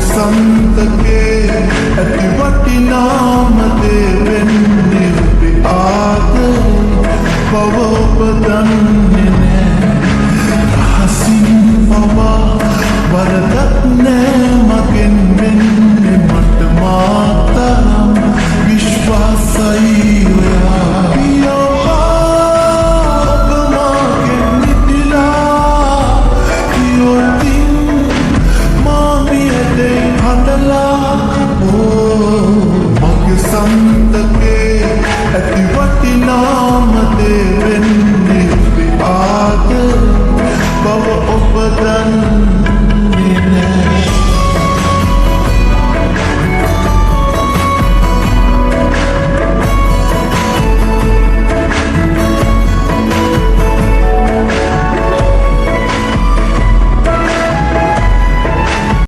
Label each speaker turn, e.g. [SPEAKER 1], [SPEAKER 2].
[SPEAKER 1] සන්තකේ ඇති වටිනාම දේ වෙන්නේ ඔබේ ආදරේ බව ඔබ දන්නේ නෑ රහසින් පවා වරදක් නෑ මගෙන් වෙන්නේ මට මාතරම් විශ්වාසයි ඔයා ඔබ මගෙන් නිදිලා කියොතින් මාමියදේ හඬලා මගේ සන්තක